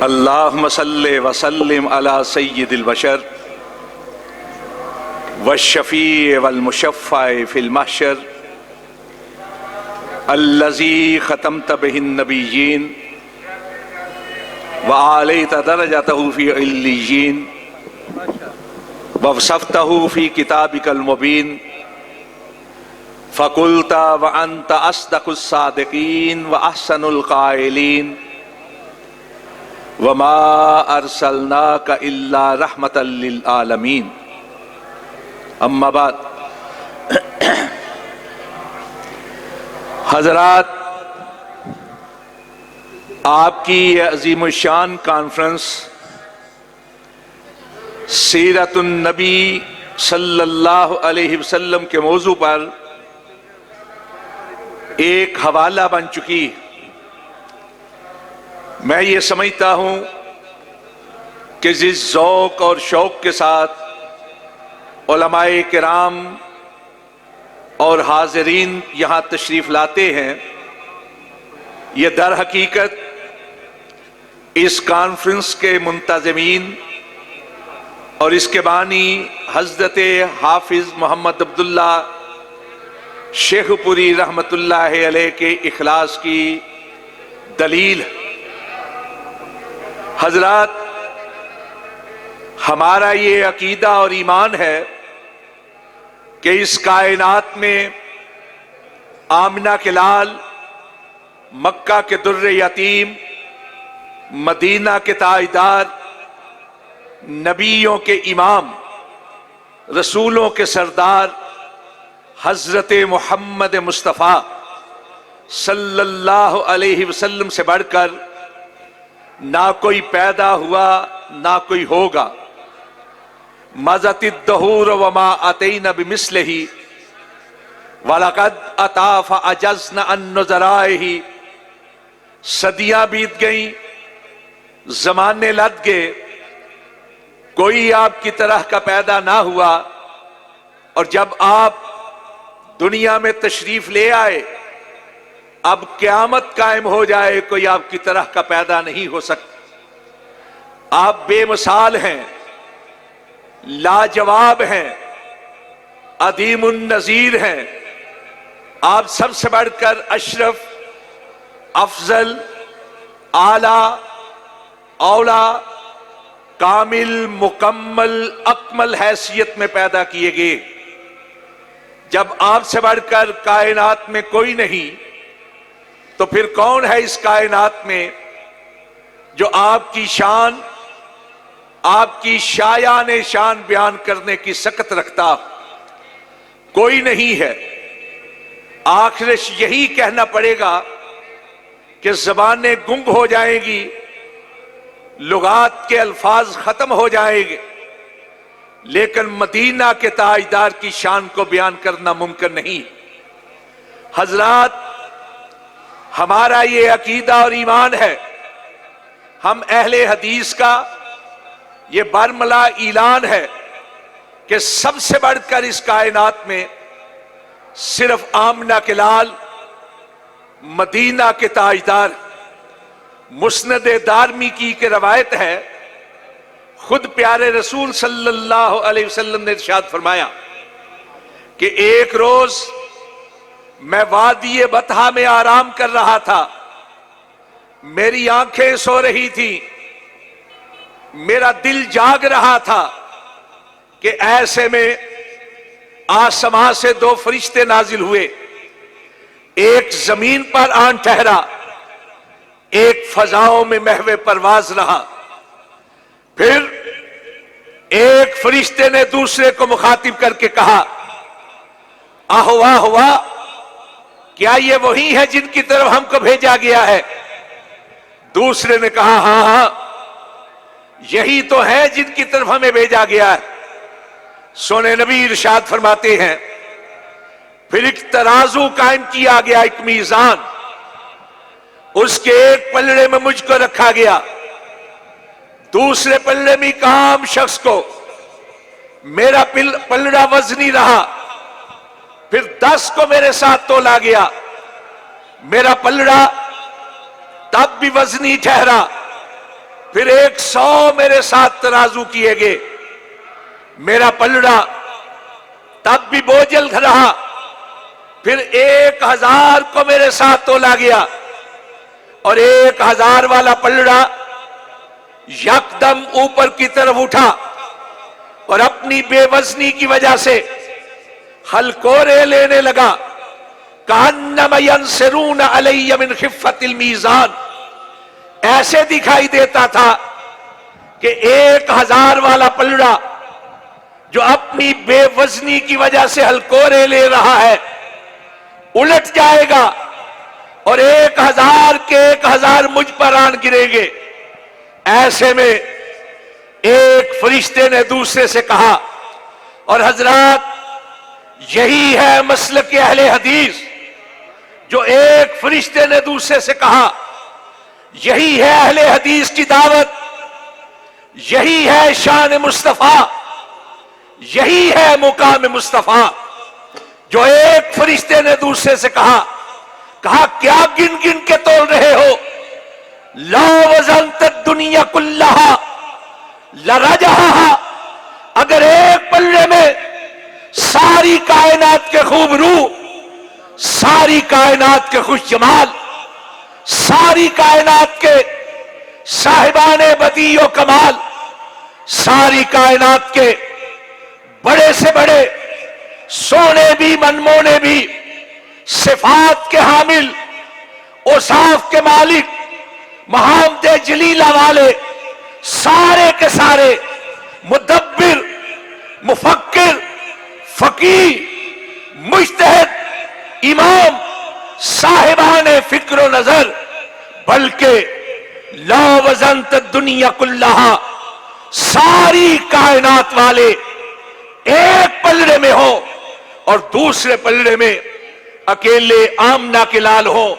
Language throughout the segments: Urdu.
اللہم صلی وسلم علی سید البشر والشفیع والمشفع فی المحشر الذی ختمت بہ النبیین وعلیت درجتہ فی علیین ووصفتہ فی کتابک المبین فقلت وانت اصدق الصادقین واحسن القائلین وما ارسلناک الا رحمتا للعالمین. اما بعد، حضرات، آپ کی یہ عظیم الشان کانفرنس سیرت النبی صلی اللہ علیہ وسلم کے موضوع پر ایک حوالہ بن چکی. میں یہ سمجھتا ہوں کہ جس ذوق اور شوق کے ساتھ علماء کرام اور حاضرین یہاں تشریف لاتے ہیں، یہ در حقیقت اس کانفرنس کے منتظمین اور اس کے بانی حضرت حافظ محمد عبداللہ شیخ پوری رحمت اللہ علیہ کے اخلاص کی دلیل. حضرات، ہمارا یہ عقیدہ اور ایمان ہے کہ اس کائنات میں آمنہ کے لال، مکہ کے در یتیم، مدینہ کے تاجدار، نبیوں کے امام، رسولوں کے سردار حضرت محمد مصطفیٰ صلی اللہ علیہ وسلم سے بڑھ کر نہ کوئی پیدا ہوا نہ کوئی ہوگا. مضت الدہور وما اتینا بمثلہ وَلَقَدْ أَتَا فَأَجَزْنَ عَن نُّظَرَائِهِ. صدیاں بیت گئیں، زمانے لد گئے، کوئی آپ کی طرح کا پیدا نہ ہوا، اور جب آپ دنیا میں تشریف لے آئے، اب قیامت قائم ہو جائے، کوئی آپ کی طرح کا پیدا نہیں ہو سکتا. آپ بے مثال ہیں، لاجواب ہیں، عظیم النظیر ہیں. آپ سب سے بڑھ کر اشرف، افضل، اعلیٰ، اولا، کامل، مکمل، اکمل حیثیت میں پیدا کیے گئے. جب آپ سے بڑھ کر کائنات میں کوئی نہیں، تو پھر کون ہے اس کائنات میں جو آپ کی شان، آپ کی شایان شان بیان کرنے کی سکت رکھتا؟ کوئی نہیں ہے. آخرش یہی کہنا پڑے گا کہ زبانیں گنگ ہو جائیں گی، لغات کے الفاظ ختم ہو جائیں گے، لیکن مدینہ کے تاجدار کی شان کو بیان کرنا ممکن نہیں. حضرات، ہمارا یہ عقیدہ اور ایمان ہے. ہم اہل حدیث کا یہ برملا اعلان ہے کہ سب سے بڑھ کر اس کائنات میں صرف آمنہ کے لال، مدینہ کے تاجدار. مسند دارمی کی کہ روایت ہے، خود پیارے رسول صلی اللہ علیہ وسلم نے ارشاد فرمایا کہ ایک روز میں وادی بطحا میں آرام کر رہا تھا، میری آنکھیں سو رہی تھی، میرا دل جاگ رہا تھا کہ ایسے میں آسمان سے دو فرشتے نازل ہوئے. ایک زمین پر آن ٹھہرا، ایک فضاؤں میں محو پرواز رہا. پھر ایک فرشتے نے دوسرے کو مخاطب کر کے کہا، آہوا ہوا، کیا یہ وہی ہے جن کی طرف ہم کو بھیجا گیا ہے؟ دوسرے نے کہا، ہاں ہاں، یہی تو ہے جن کی طرف ہمیں بھیجا گیا ہے. سونے نبی ارشاد فرماتے ہیں، پھر ایک ترازو قائم کیا گیا، ایک میزان، اس کے ایک پلڑے میں مجھ کو رکھا گیا، دوسرے پلڑے میں کام شخص کو. میرا پلڑا وزنی رہا. پھر 10 کو میرے ساتھ تولا گیا، میرا پلڑا تب بھی وزنی ٹھہرا، پھر 100 میرے ساتھ ترازو کیے گئے، میرا پلڑا تب بھی بوجھل رہا، پھر 1000 کو میرے ساتھ تولا گیا، اور 1000 والا پلڑا یکدم اوپر کی طرف اٹھا، اور اپنی بے وزنی کی وجہ سے ہلکورے لینے لگا، کأنما ينصرون علی من خفت المیزان، ایسے دکھائی دیتا تھا کہ 1000 والا پلڑا جو اپنی بے وزنی کی وجہ سے ہلکورے لے رہا ہے الٹ جائے گا، اور 1000 کے 1000 مجھ پر آن گریں گے۔ ایسے میں ایک فرشتے نے دوسرے سے کہا، اور حضرات یہی ہے مسلک اہل حدیث، جو ایک فرشتے نے دوسرے سے کہا، یہی ہے اہل حدیث کی دعوت، یہی ہے شان مصطفیٰ، یہی ہے مقام مصطفیٰ۔ جو ایک فرشتے نے دوسرے سے کہا کیا گن گن کے تول رہے ہو، لا وزنت الدنیا کلہا لرجہا، اگر ایک پلڑے میں ساری کائنات کے خوب روح، ساری کائنات کے خوش جمال، ساری کائنات کے صاحبان بدیع و کمال، ساری کائنات کے بڑے سے بڑے سونے بھی منمونے بھی، صفات کے حامل، اوصاف کے مالک، محامد جلیلہ والے، سارے کے سارے مدبر، مفکر، فقیہ، مجتہد، امام، صاحبان فکر و نظر، بلکہ لا وزنت الدنیا کلہا، ساری کائنات والے ایک پلڑے میں ہو، اور دوسرے پلڑے میں اکیلے آمنہ کے لال ہو،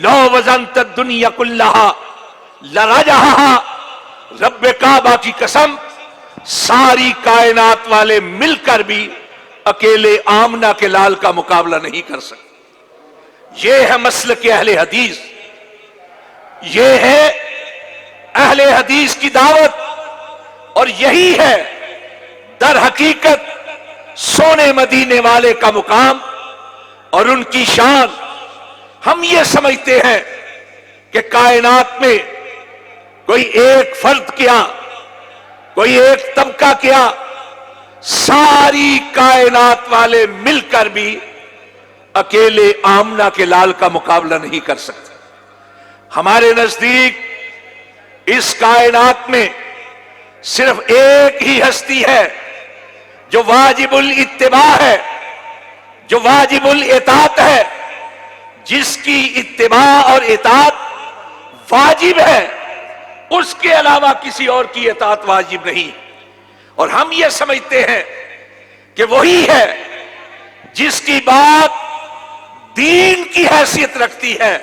لا وزنت الدنیا کلہا لرجہا، رب کعبہ کی قسم ساری کائنات والے مل کر بھی اکیلے آمنہ کے لال کا مقابلہ نہیں کر سکتے۔ یہ ہے مسلک اہل حدیث، یہ ہے اہل حدیث کی دعوت، اور یہی ہے در حقیقت سونے مدینے والے کا مقام اور ان کی شان۔ ہم یہ سمجھتے ہیں کہ کائنات میں کوئی ایک فرد کیا، کوئی ایک طبقہ کیا، ساری کائنات والے مل کر بھی اکیلے آمنہ کے لال کا مقابلہ نہیں کر سکتے۔ ہمارے نزدیک اس کائنات میں صرف ایک ہی ہستی ہے جو واجب الاتباع ہے، جو واجب الاطاعت ہے، جس کی اتباع اور اطاعت واجب ہے، اس کے علاوہ کسی اور کی اطاعت واجب نہیں۔ اور ہم یہ سمجھتے ہیں کہ وہی ہے جس کی بات دین کی حیثیت رکھتی ہے،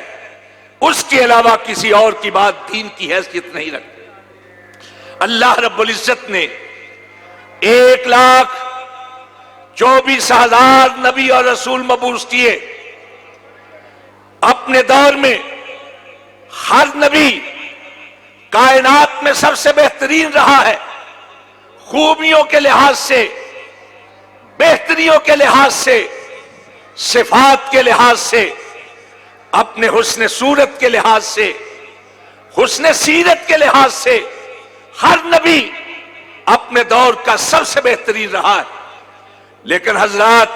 اس کے علاوہ کسی اور کی بات دین کی حیثیت نہیں رکھتی۔ اللہ رب العزت نے 1,24,000 نبی اور رسول مبعوث کیے۔ اپنے دور میں ہر نبی کائنات میں سب سے بہترین رہا ہے، خوبیوں کے لحاظ سے، بہتریوں کے لحاظ سے، صفات کے لحاظ سے، اپنے حسن صورت کے لحاظ سے، حسن سیرت کے لحاظ سے، ہر نبی اپنے دور کا سب سے بہترین رہا ہے۔ لیکن حضرات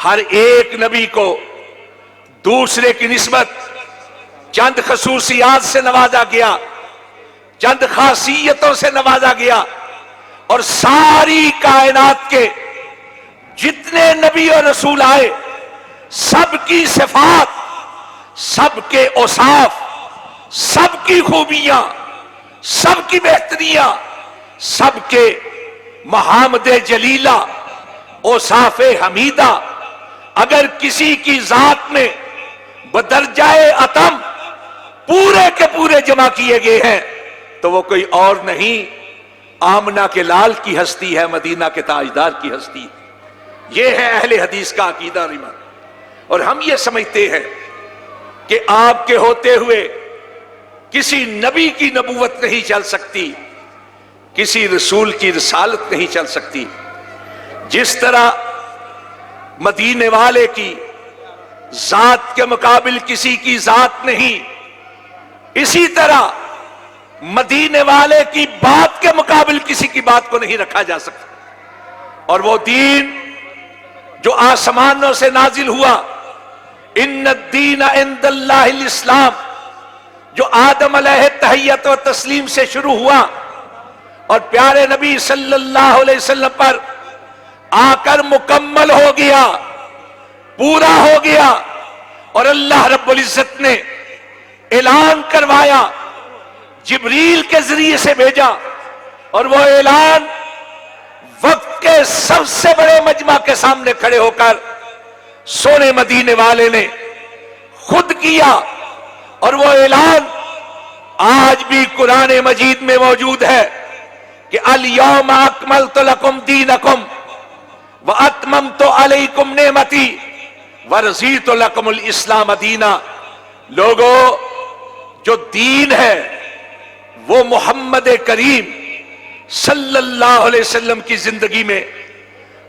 ہر ایک نبی کو دوسرے کی نسبت چند خصوصیات سے نوازا گیا، چند خاصیتوں سے نوازا گیا، اور ساری کائنات کے جتنے نبی اور رسول آئے سب کی صفات، سب کے اوصاف، سب کی خوبیاں، سب کی بہتریاں، سب کے محامد جلیلہ، اوصاف حمیدہ اگر کسی کی ذات میں بدرجہ اتم پورے کے پورے جمع کیے گئے ہیں تو وہ کوئی اور نہیں، آمنہ کے لال کی ہستی ہے، مدینہ کے تاجدار کی ہستی ہے۔ یہ ہے اہل حدیث کا عقیدہ اور ایمان۔ اور ہم یہ سمجھتے ہیں کہ آپ کے ہوتے ہوئے کسی نبی کی نبوت نہیں چل سکتی، کسی رسول کی رسالت نہیں چل سکتی۔ جس طرح مدینے والے کی ذات کے مقابل کسی کی ذات نہیں، اسی طرح مدینے والے کی بات کے مقابل کسی کی بات کو نہیں رکھا جا سکتا۔ اور وہ دین جو آسمانوں سے نازل ہوا، ان الدین عند اللہ الاسلام، جو آدم علیہ تحیت و تسلیم سے شروع ہوا اور پیارے نبی صلی اللہ علیہ وسلم پر آ کر مکمل ہو گیا، پورا ہو گیا، اور اللہ رب العزت نے اعلان کروایا، جبریل کے ذریعے سے بھیجا، اور وہ اعلان وقت کے سب سے بڑے مجمع کے سامنے کھڑے ہو کر سونے مدینے والے نے خود کیا، اور وہ اعلان آج بھی قرآن مجید میں موجود ہے کہ الیوم اکملت لکم دینکم واتممت علیکم نعمتی ورضیت لکم الاسلام دینا۔ لوگو، جو دین ہے وہ محمد کریم صلی اللہ علیہ وسلم کی زندگی میں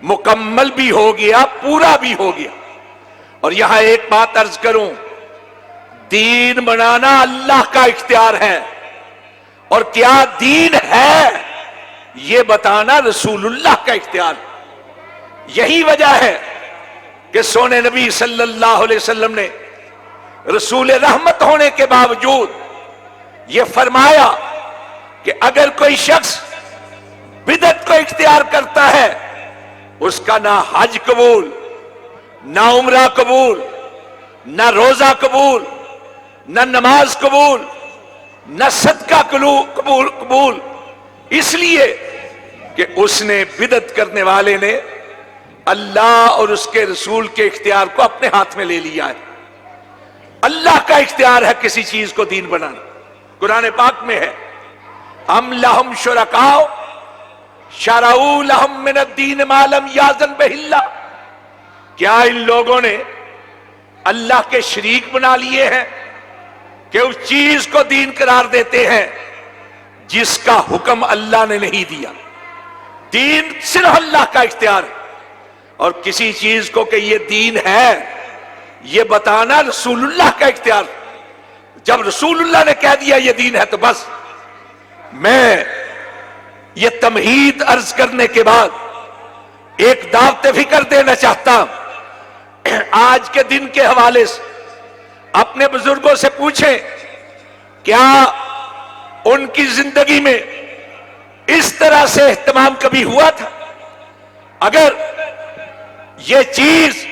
مکمل بھی ہو گیا، پورا بھی ہو گیا۔ اور یہاں ایک بات عرض کروں، دین بنانا اللہ کا اختیار ہے، اور کیا دین ہے یہ بتانا رسول اللہ کا اختیار ہے۔ یہی وجہ ہے کہ سونے نبی صلی اللہ علیہ وسلم نے رسول رحمت ہونے کے باوجود یہ فرمایا کہ اگر کوئی شخص بدعت کو اختیار کرتا ہے، اس کا نہ حج قبول، نہ عمرہ قبول، نہ روزہ قبول، نہ نماز قبول، نہ صدقہ قبول، اس لیے کہ اس نے بدعت کرنے والے نے اللہ اور اس کے رسول کے اختیار کو اپنے ہاتھ میں لے لیا ہے۔ اللہ کا اختیار ہے کسی چیز کو دین بنانا۔ قرآن پاک میں ہے، ام لہم شرکاء شرعوا لہم من الدین ما لم یاذن بہ اللہ، کیا ان لوگوں نے اللہ کے شریک بنا لیے ہیں کہ اس چیز کو دین قرار دیتے ہیں جس کا حکم اللہ نے نہیں دیا۔ دین صرف اللہ کا اختیار ہے، اور کسی چیز کو کہ یہ دین ہے یہ بتانا رسول اللہ کا اختیار ہے۔ جب رسول اللہ نے کہہ دیا یہ دین ہے تو بس۔ میں یہ تمہید عرض کرنے کے بعد ایک دعوت فکر دینا چاہتا ہوں۔ آج کے دن کے حوالے سے اپنے بزرگوں سے پوچھیں، کیا ان کی زندگی میں اس طرح سے اہتمام کبھی ہوا تھا؟ اگر یہ چیز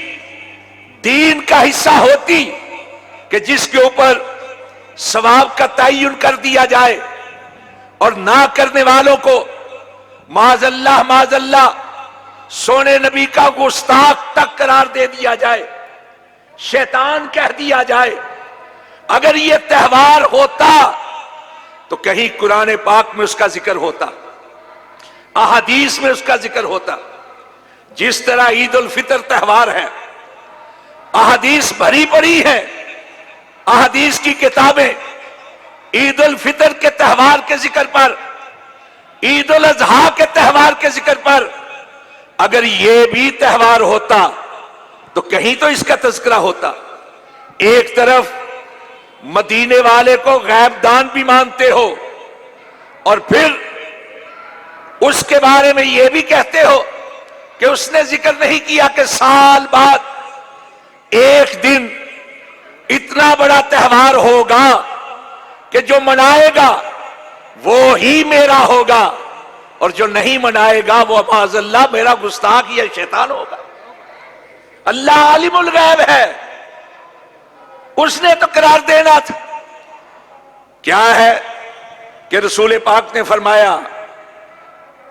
دین کا حصہ ہوتی کہ جس کے اوپر ثواب کا تعین کر دیا جائے اور نہ کرنے والوں کو معاذ اللہ سونے نبی کا گستاخ تک قرار دے دیا جائے، شیطان کہہ دیا جائے، اگر یہ تہوار ہوتا تو کہیں قرآن پاک میں اس کا ذکر ہوتا، احادیث میں اس کا ذکر ہوتا۔ جس طرح عید الفطر تہوار ہے، احادیث بھری پڑی ہے، احادیث کی کتابیں عید الفطر کے تہوار کے ذکر پر، عید الاضحیٰ کے تہوار کے ذکر پر، اگر یہ بھی تہوار ہوتا تو کہیں تو اس کا تذکرہ ہوتا۔ ایک طرف مدینے والے کو غیب دان بھی مانتے ہو، اور پھر اس کے بارے میں یہ بھی کہتے ہو کہ اس نے ذکر نہیں کیا کہ سال بعد ایک دن اتنا بڑا تہوار ہوگا کہ جو منائے گا وہ ہی میرا ہوگا، اور جو نہیں منائے گا وہ معاذ اللہ میرا گستاخ یا شیطان ہوگا۔ اللہ عالم الغیب ہے، اس نے تو قرار دینا تھا۔ کیا ہے کہ رسول پاک نے فرمایا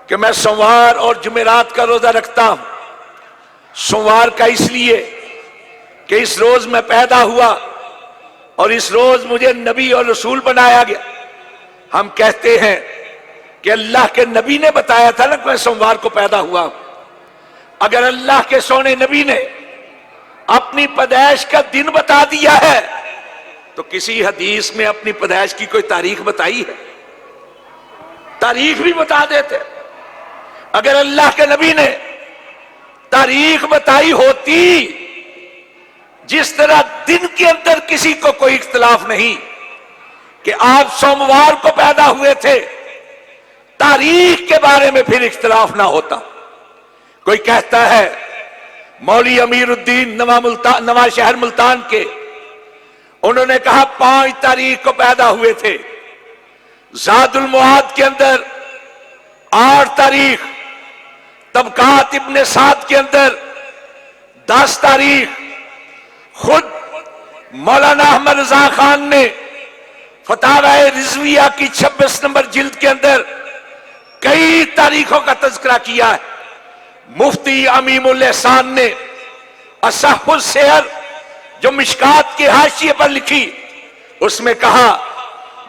کہ میں سوموار اور جمعرات کا روزہ رکھتا ہوں۔ سوموار کا اس لیے کہ اس روز میں پیدا ہوا اور اس روز مجھے نبی اور رسول بنایا گیا۔ ہم کہتے ہیں کہ اللہ کے نبی نے بتایا تھا نا کہ میں سوموار کو پیدا ہوا۔ اگر اللہ کے سونے نبی نے اپنی پیدائش کا دن بتا دیا ہے تو کسی حدیث میں اپنی پیدائش کی کوئی تاریخ بتائی ہے؟ تاریخ بھی بتا دیتے. اگر اللہ کے نبی نے تاریخ بتائی ہوتی، جس طرح دن کے اندر کسی کو کوئی اختلاف نہیں کہ آپ سوموار کو پیدا ہوئے تھے، تاریخ کے بارے میں پھر اختلاف نہ ہوتا. کوئی کہتا ہے مولوی امیر الدین نواں شہر ملتان کے، انہوں نے کہا 5 تاریخ کو پیدا ہوئے تھے. زاد المعاد کے اندر 8 تاریخ، طبقات ابن سعد کے اندر 10 تاریخ. خود مولانا احمد رضا خان نے فتاوی رضویہ کی 26 نمبر جلد کے اندر کئی تاریخوں کا تذکرہ کیا ہے. مفتی امیم الاحسان نے اصح السیر جو مشکات کے حاشیے پر لکھی، اس میں کہا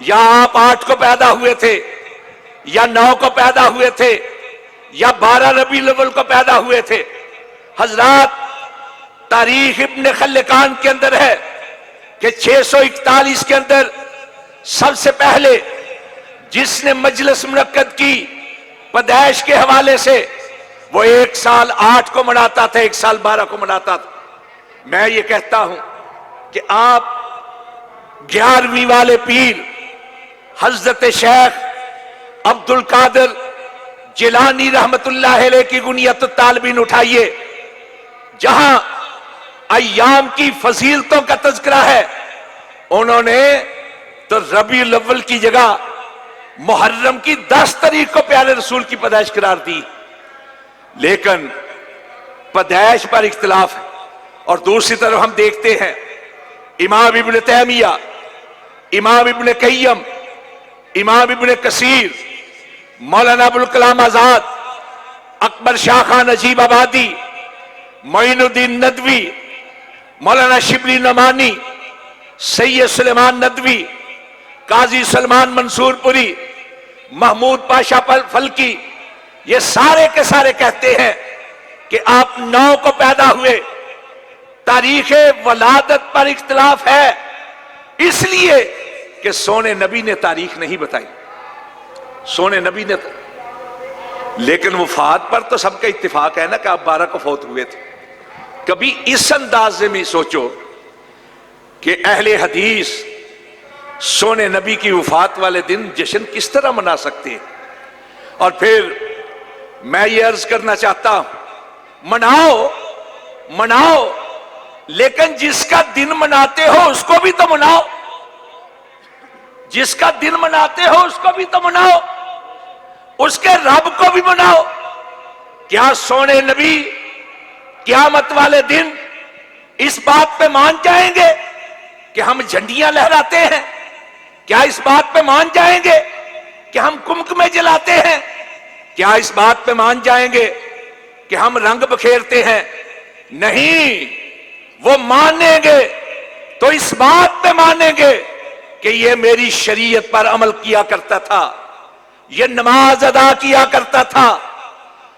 یا آپ 8 کو پیدا ہوئے تھے، یا 9 کو پیدا ہوئے تھے، یا 12 ربیع الاول کو پیدا ہوئے تھے. حضرات، تاریخ ابن خلقان کے اندر ہے کہ 641 کے اندر سب سے پہلے جس نے مجلس منعقد کی پیدائش کے حوالے سے، وہ 1 سال 8 کو مناتا تھا، 1 سال 12 کو مناتا تھا. میں یہ کہتا ہوں کہ آپ 11ویں والے پیر حضرت شیخ عبد القادر جیلانی رحمت اللہ علیہ کی غنیت الطالبین اٹھائیے، جہاں ایام کی فضیلتوں کا تذکرہ ہے. انہوں نے تو ربیع الاول کی جگہ محرم کی 10 تاریخ کو پیارے رسول کی پیدائش قرار دی. لیکن پیدائش پر اختلاف ہے. اور دوسری طرف ہم دیکھتے ہیں امام ابن تیمیہ، امام ابن قیم، امام ابن کثیر، مولانا ابوالکلام آزاد، اکبر شاہ خان عجیب آبادی، معین الدین ندوی، مولانا شبلی نعمانی، سید سلیمان ندوی، قاضی سلمان منصور پوری، محمود پاشا فلکی، یہ سارے کے سارے کہتے ہیں کہ آپ 9 کو پیدا ہوئے. تاریخ ولادت پر اختلاف ہے، اس لیے کہ سونے نبی نے تاریخ نہیں بتائی. سونے نبی نے، لیکن وفات پر تو سب کا اتفاق ہے نا کہ آپ 12 کو فوت ہوئے تھے. کبھی اس اندازے میں سوچو کہ اہل حدیث سونے نبی کی وفات والے دن جشن کس طرح منا سکتے ہیں؟ اور پھر میں یہ عرض کرنا چاہتا ہوں، مناؤ، لیکن جس کا دن مناتے ہو اس کو بھی تو مناؤ. جس کا دن مناتے ہو اس کو بھی تو مناؤ، اس کے رب کو بھی مناؤ. کیا سونے نبی قیامت والے دن اس بات پہ مان جائیں گے کہ ہم جھنڈیاں لہراتے ہیں؟ کیا اس بات پہ مان جائیں گے کہ ہم کمکمے جلاتے ہیں؟ کیا اس بات پہ مان جائیں گے کہ ہم رنگ بکھیرتے ہیں؟ نہیں. وہ مانیں گے تو اس بات پہ مانیں گے کہ یہ میری شریعت پر عمل کیا کرتا تھا، یہ نماز ادا کیا کرتا تھا،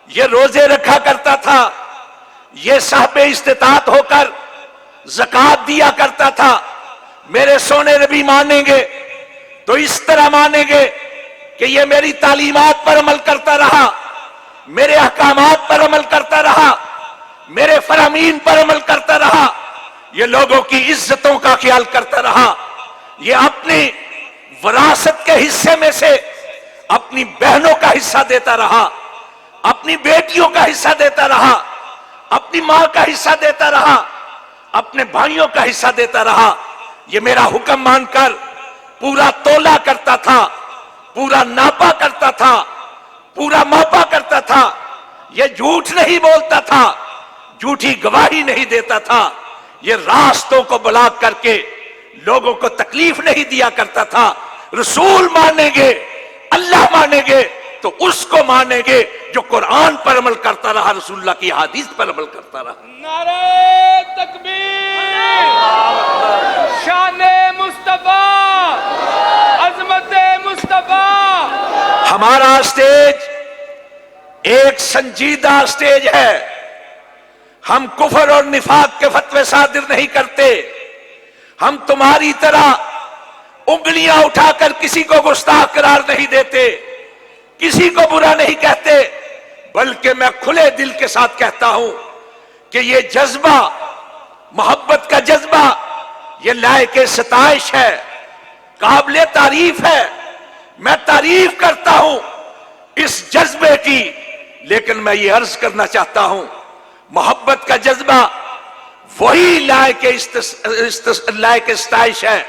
یہ روزے رکھا کرتا تھا، یہ صاحب استطاعت ہو کر زکوٰۃ دیا کرتا تھا. میرے سونے نبی مانیں گے تو اس طرح مانیں گے کہ یہ میری تعلیمات پر عمل کرتا رہا، میرے احکامات پر عمل کرتا رہا، میرے فرامین پر عمل کرتا رہا، یہ لوگوں کی عزتوں کا خیال کرتا رہا، یہ اپنی وراثت کے حصے میں سے اپنی بہنوں کا حصہ دیتا رہا، اپنی بیٹیوں کا حصہ دیتا رہا، اپنی ماں کا حصہ دیتا رہا، اپنے بھائیوں کا حصہ دیتا رہا. یہ میرا حکم مان کر پورا تولا کرتا تھا، پورا ناپا کرتا تھا، پورا ماپا کرتا تھا. یہ جھوٹ نہیں بولتا تھا، جھوٹی گواہی نہیں دیتا تھا، یہ راستوں کو بلاک کر کے لوگوں کو تکلیف نہیں دیا کرتا تھا. رسول مانیں گے، اللہ مانیں گے تو اس کو مانیں گے جو قرآن پر عمل کرتا رہا، رسول اللہ کی حدیث پر عمل کرتا رہا. نعرہ تکبیر، شان مصطفیٰ، عظمت مصطفیٰ. ہمارا اسٹیج ایک سنجیدہ اسٹیج ہے. ہم کفر اور نفاق کے فتوے صادر نہیں کرتے، ہم تمہاری طرح انگلیاں اٹھا کر کسی کو گستاخ قرار نہیں دیتے، کسی کو برا نہیں کہتے، بلکہ میں کھلے دل کے ساتھ کہتا ہوں کہ یہ جذبہ، محبت کا جذبہ، یہ لائق ستائش ہے، قابل تعریف ہے۔ میں تعریف کرتا ہوں اس جذبے کی، لیکن میں یہ عرض کرنا چاہتا ہوں محبت کا جذبہ وہی لائق ستائش ہے،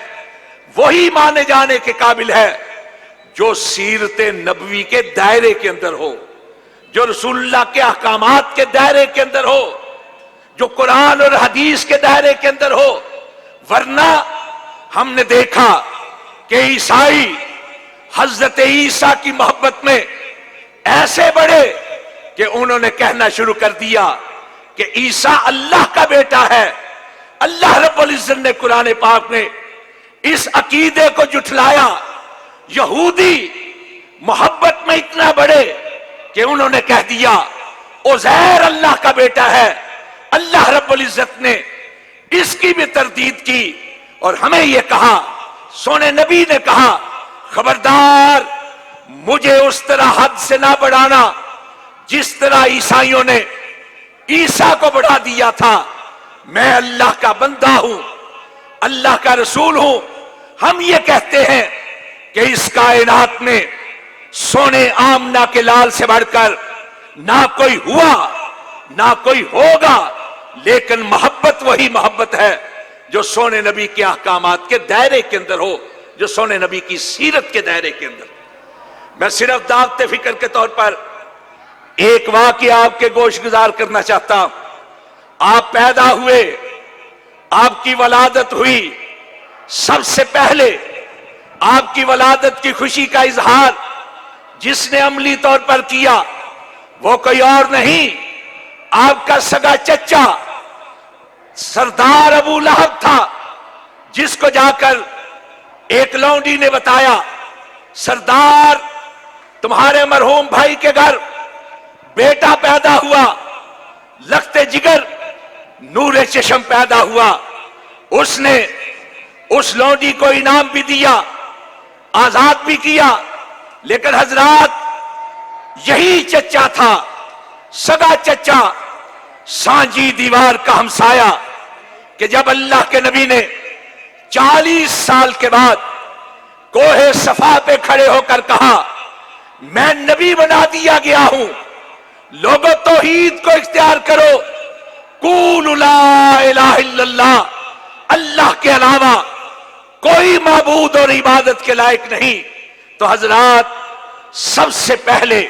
وہی مانے جانے کے قابل ہے جو سیرت نبوی کے دائرے کے اندر ہو، جو رسول اللہ کے احکامات کے دائرے کے اندر ہو، جو قرآن اور حدیث کے دائرے کے اندر ہو۔ ورنہ ہم نے دیکھا کہ عیسائی حضرت عیسیٰ کی محبت میں ایسے بڑے کہ انہوں نے کہنا شروع کر دیا کہ عیسیٰ اللہ کا بیٹا ہے۔ اللہ رب العزت نے قرآن پاک میں اس عقیدے کو جھٹلایا۔ یہودی محبت میں اتنا بڑے کہ انہوں نے کہہ دیا عزیر اللہ کا بیٹا ہے۔ اللہ رب العزت نے اس کی بھی تردید کی اور ہمیں یہ کہا، سونے نبی نے کہا خبردار مجھے اس طرح حد سے نہ بڑھانا جس طرح عیسائیوں نے عیسیٰ کو بڑھا دیا تھا۔ میں اللہ کا بندہ ہوں، اللہ کا رسول ہوں۔ ہم یہ کہتے ہیں کہ اس کائنات میں سونے آمنہ کے لال سے بڑھ کر نہ کوئی ہوا نہ کوئی ہوگا، لیکن محبت وہی محبت ہے جو سونے نبی کے احکامات کے دائرے کے اندر ہو، جو سونے نبی کی سیرت کے دائرے کے اندر۔ میں صرف دعوت فکر کے طور پر ایک واقعہ آپ کے گوش گزار کرنا چاہتا ہوں۔ آپ پیدا ہوئے، آپ کی ولادت ہوئی، سب سے پہلے آپ کی ولادت کی خوشی کا اظہار جس نے عملی طور پر کیا وہ کوئی اور نہیں، آپ کا سگا چچا سردار ابو لہب تھا، جس کو جا کر ایک لونڈی نے بتایا سردار تمہارے مرحوم بھائی کے گھر بیٹا پیدا ہوا، لخت جگر نور چشم پیدا ہوا۔ اس نے اس لونڈی کو انعام بھی دیا، آزاد بھی کیا، لیکن حضرات یہی چچا تھا، سگا چچا، سانجی دیوار کا ہمسایا، کہ جب اللہ کے نبی نے 40 سال کے بعد کوہ صفا پہ کھڑے ہو کر کہا میں نبی بنا دیا گیا ہوں، لوگوں توحید کو اختیار کرو، قولوا لا الہ الا اللہ، اللہ کے علاوہ کوئی معبود اور عبادت کے لائق نہیں، تو حضرات سب سے پہلے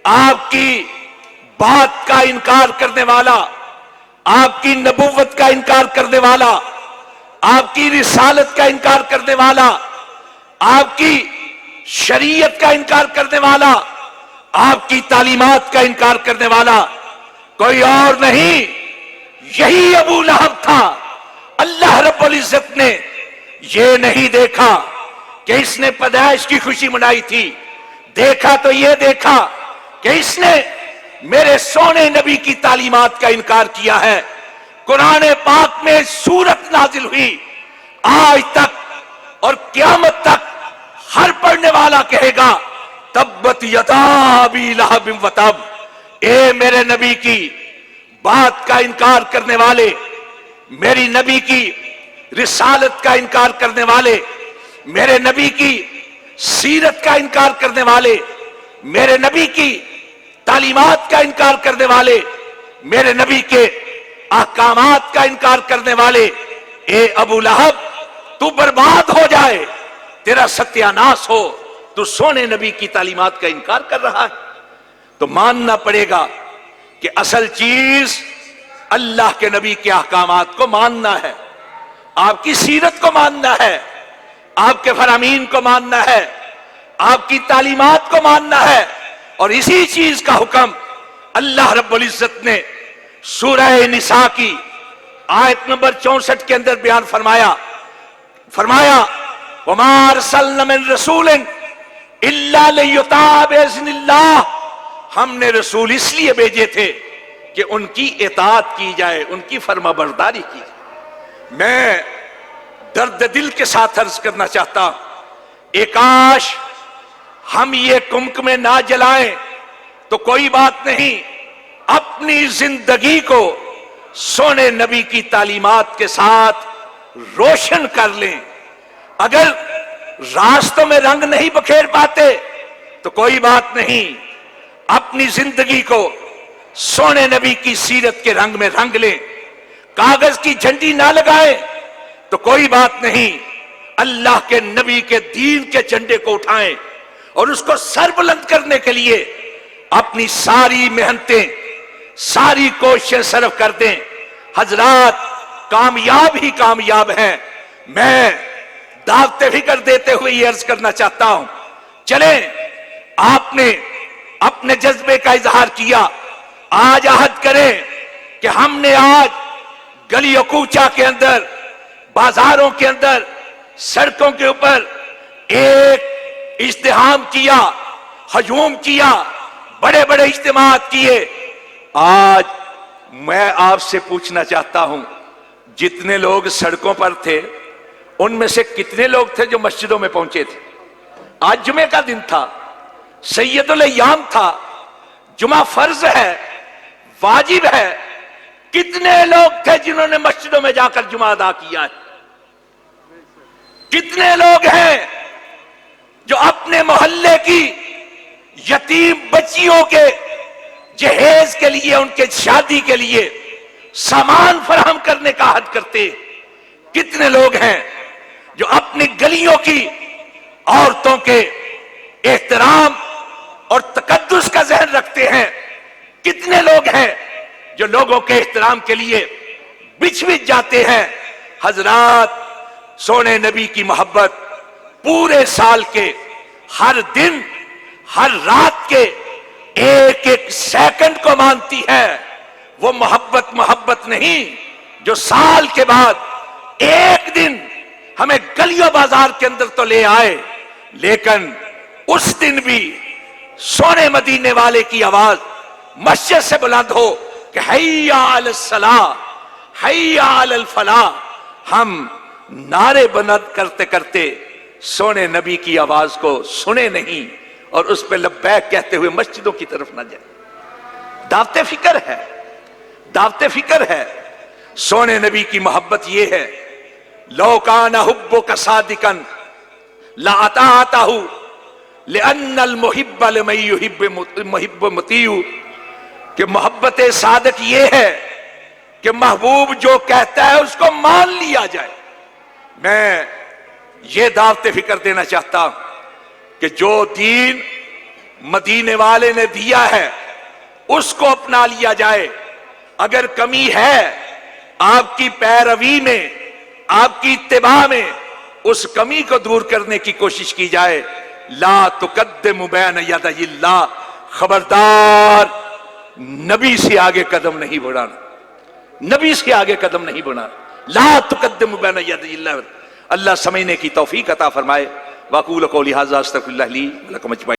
آپ کی بات کا انکار کرنے والا، آپ کی نبوت کا انکار کرنے والا، آپ کی رسالت کا انکار کرنے والا، آپ کی شریعت کا انکار کرنے والا، آپ کی تعلیمات کا انکار کرنے والا کوئی اور نہیں، یہی ابو لہب تھا۔ اللہ رب العزت نے یہ نہیں دیکھا کہ اس نے پیدائش کی خوشی منائی تھی، دیکھا تو یہ دیکھا کہ اس نے میرے سونے نبی کی تعلیمات کا انکار کیا ہے۔ قرآن پاک میں سورت نازل ہوئی، آج تک اور قیامت تک ہر پڑھنے والا کہے گا تبت یدا ابی لہب وتب، اے میرے نبی کی بات کا انکار کرنے والے، میری نبی کی رسالت کا انکار کرنے والے، میرے نبی کی سیرت کا انکار کرنے والے، میرے نبی کی تعلیمات کا انکار کرنے والے، میرے نبی کے احکامات کا انکار کرنے والے، اے ابو لہب تو برباد ہو جائے، تیرا ستیہ ناس ہو، تو سونے نبی کی تعلیمات کا انکار کر رہا ہے۔ تو ماننا پڑے گا کہ اصل چیز اللہ کے نبی کے احکامات کو ماننا ہے، آپ کی سیرت کو ماننا ہے، آپ کے فرامین کو ماننا ہے، آپ کی تعلیمات کو ماننا ہے۔ اور اسی چیز کا حکم اللہ رب العزت نے سورہ نساء کی آیت نمبر 64 کے اندر بیان فرمایا وَمَا أَرْسَلْنَا مِن رَسُولٍ إِلَّا لِيُطَاعَ بِإِذْنِ اللَّهِ، ہم نے رسول اس لیے بھیجے تھے کہ ان کی اطاعت کی جائے، ان کی فرما برداری کی جائے۔ میں درد دل کے ساتھ عرض کرنا چاہتا ہوں، اے کاش ہم یہ کمکمے نہ جلائیں تو کوئی بات نہیں، اپنی زندگی کو سونے نبی کی تعلیمات کے ساتھ روشن کر لیں۔ اگر راستوں میں رنگ نہیں بکھیر پاتے تو کوئی بات نہیں، اپنی زندگی کو سونے نبی کی سیرت کے رنگ میں رنگ لیں۔ کاغذ کی جھنڈی نہ لگائیں تو کوئی بات نہیں، اللہ کے نبی کے دین کے جھنڈے کو اٹھائیں اور اس کو سر بلند کرنے کے لیے اپنی ساری محنتیں، ساری کوششیں صرف کر دیں۔ حضرات کامیاب ہی کامیاب ہیں۔ میں دعوت فکر دیتے ہوئے یہ عرض کرنا چاہتا ہوں، چلیں، آپ نے اپنے جذبے کا اظہار کیا، آج عہد کریں کہ ہم نے آج گلی و کوچہ کے اندر، بازاروں کے اندر، سڑکوں کے اوپر ایک اجتماع کیا، ہجوم کیا، بڑے بڑے اجتماعات کیے۔ آج میں آپ سے پوچھنا چاہتا ہوں، جتنے لوگ سڑکوں پر تھے ان میں سے کتنے لوگ تھے جو مسجدوں میں پہنچے تھے؟ آج جمعے کا دن تھا، سید الایام تھا، جمعہ فرض ہے، واجب ہے۔ کتنے لوگ تھے جنہوں نے مسجدوں میں جا کر جمعہ ادا کیا ہے؟ کتنے لوگ ہیں جو اپنے محلے کی یتیم بچیوں کے جہیز کے لیے، ان کے شادی کے لیے سامان فراہم کرنے کا عہد کرتے؟ کتنے لوگ ہیں جو اپنی گلیوں کی عورتوں کے احترام اور تقدس کا ذہن رکھتے ہیں؟ کتنے لوگ ہیں جو لوگوں کے احترام کے لیے بچھ بچھ جاتے ہیں؟ حضرات، سونے نبی کی محبت پورے سال کے ہر دن، ہر رات کے ایک ایک سیکنڈ کو مانتی ہے۔ وہ محبت نہیں جو سال کے بعد ایک دن ہمیں گلیوں بازار کے اندر تو لے آئے، لیکن اس دن بھی سونے مدینے والے کی آواز مسجد سے بلند ہو کہ حیا علی الصلاۃ، حیا علی الفلاح۔ ہم نعرے بلند کرتے کرتے سونے نبی کی آواز کو سنے نہیں اور اس پہ لبیک کہتے ہوئے مسجدوں کی طرف نہ جائیں۔ دعوت فکر ہے، دعوت فکر ہے۔ سونے نبی کی محبت یہ ہے، لو کان حبک صادقا لاطاعتہ لأن المحب لمن يحب محب مطیع، کہ محبت صادق یہ ہے کہ محبوب جو کہتا ہے اس کو مان لیا جائے۔ میں یہ دعوت فکر دینا چاہتا ہوں کہ جو دین مدینے والے نے دیا ہے اس کو اپنا لیا جائے۔ اگر کمی ہے آپ کی پیروی میں، آپ کی اتباع میں، اس کمی کو دور کرنے کی کوشش کی جائے۔ لا تقدم بین یدی اللہ، خبردار، نبی سے آگے قدم نہیں بڑھانا، نبی سے آگے قدم نہیں بڑھانا۔ لا تقدم بین یدی اللہ۔ اللہ سمجھنے کی توفیق عطا فرمائے۔ واقول قولی ھذا استغفر اللہ لی ولکم اجمعین۔